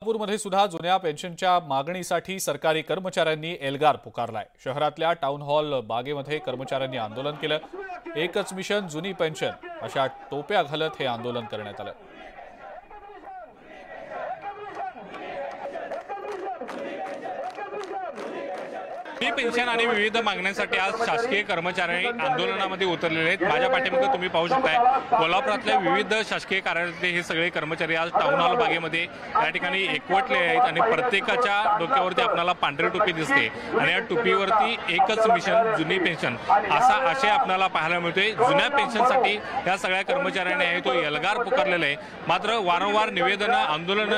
नागपूरमध्ये सुद्धा जुन्या पेन्शनच्या मागणीसाठी सरकारी कर्मचाऱ्यांनी एल्गार पुकारलाय। शहरातल्या टाउन हॉल बागेमध्ये कर्मचाऱ्यांनी आंदोलन केलं। एकच मिशन जुनी पेन्शन अशा टोप्या घालत हे आंदोलन करण्यात आलं। जुनी पेन्शन आणि विविध मागण्यांसाठी आज शासकीय कर्मचारी आंदोलनामध्ये उतरलेले आहेत। माझ्या पाठीमागे तुम्ही पाहू शकताय कोल्हापुरातल्या विविध शासकीय कार्यालयातले हे सगळे कर्मचारी आज टाउन हॉल बागेमध्ये या ठिकाणी एकवटले आहेत आणि प्रत्येकाच्या डोक्यावरती आपल्याला पांढरी टोपी दिसते आणि या टोपीवरती एकच मिशन जुनी पेन्शन असा आशय आपल्याला पाहायला मिळतोय। जुन्या पेन्शनसाठी या सगळ्या कर्मचाऱ्यांनी आहे तो एल्गार पुकारलेला आहे। मात्र वारंवार निवेदन आंदोलन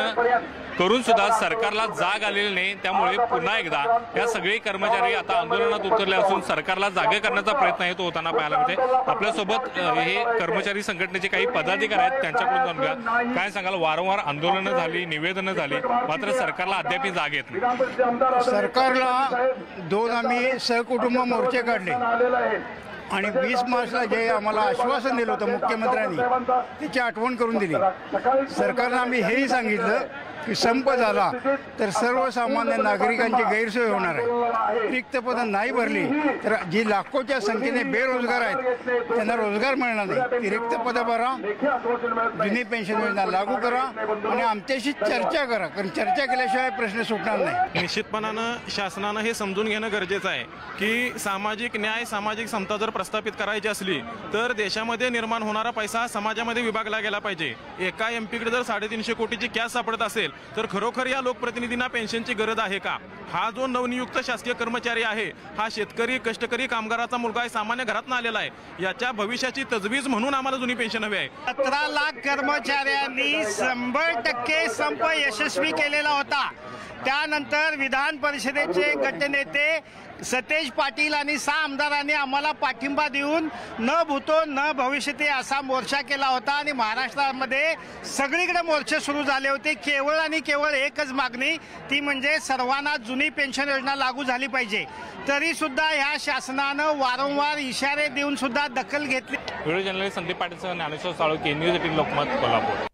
करून सुद्धा सरकारला जाग आलेली नाही। त्यामुळे पुन्हा एकदा या सगळे कर्मचारी आता आंदोलनात उतरले असून सरकारला जागे करण्याचा प्रयत्न आहे तो होताना पाहायला मिळते। आपल्यासोबत हे कर्मचारी संघटनेचे काही पदाधिकारी आहेत, त्यांच्याकडून जाणूया काय सांगाल। वारंवार आंदोलनं झाली, निवेदनं झाली, मात्र सरकारला अद्याप जाग येत नाही। सरकारला दोन आम्ही सहकुटुंब मोर्चे काढले आणि 20 मार्चला जे आम्हाला आश्वासन दिलं होतं मुख्यमंत्र्यांनी त्याची आठवण करून दिली। सरकारनं आम्ही हेही सांगितलं की संप झाला तर सर्वसामान्य नागरिकांची गैरसोय होणार आहे। रिक्त पदं नाही भरली तर जी लाखोच्या संख्येने बेरोजगार आहेत त्यांना रोजगार मिळणार नाही। ती रिक्त पदं भरा, जुनी पेन्शन योजना लागू करा आणि आमच्याशी चर्चा करा, कारण चर्चा केल्याशिवाय प्रश्न सुटणार नाही। निश्चितपणानं शासनानं हे समजून घेणं गरजेचं आहे की सामाजिक न्याय, सामाजिक समता जर प्रस्थापित करायची असली तर देशामध्ये निर्माण होणारा पैसा समाजामध्ये विभागला गेला पाहिजे। एका एमपीकडे जर 350 कोटीची कॅश सापडत असेल तर खरोखर या लोकप्रतिनिधींना पेन्शनची गरज आहे का? हा जो नवनियुक्त शासकीय कर्मचारी आहे हा शेतकरी, कष्टकरी, कामगाराचा मुलगा आहे, सामान्य घरातून आलेला आहे। याच्या भविष्याची तजवीज म्हणून आम्हाला जुनी पेन्शन हवी आहे। 17 लाख कर्मचाऱ्यांनी 100% संप यशस्वी केलेला होता। त्यानंतर विधान परिषदेचे गटनेते सतेज पाटील आणि 6 आमदारांनी आम्हाला पाठिंबा देऊन न भूतो न भविष्यते असा मोर्चा केला होता आणि महाराष्ट्रामध्ये सगळीकडे मोर्चे सुरू झाले होते। केवळ आणि केवळ एकच मागणी, ती म्हणजे सर्वांना जुनी पेन्शन योजना लागू झाली पाहिजे। तरी सुद्धा ह्या शासनानं वारंवार इशारे देऊन सुद्धा दखल घेतली। Video journalist Sandeep Patil, Dnyaneshwar Salunkhe, news 18 Lokmat, Kolhapur.